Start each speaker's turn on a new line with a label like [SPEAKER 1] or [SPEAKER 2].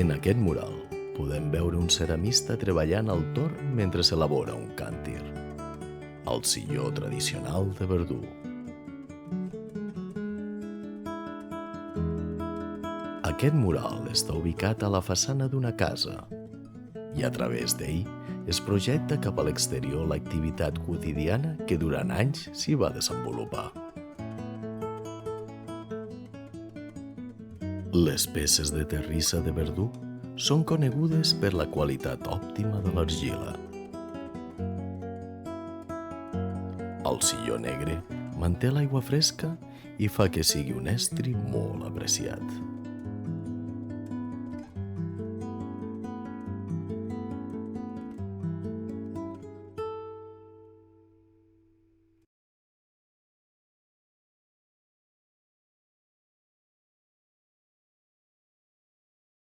[SPEAKER 1] En aquest mural podem veure un ceramista treballant al torn mentre s'elabora un càntir, al silló tradicional de Verdú. Aquest mural està ubicat a la façana d'una casa i a través d'ell es projecta cap a l'exterior l'activitat quotidiana que durant anys s'hi va desenvolupar. Les peces de terrissa de Verdú són conegudes per la qualitat òptima de l'argila. El silló negre manté l'aigua fresca i fa que sigui un estri molt apreciat.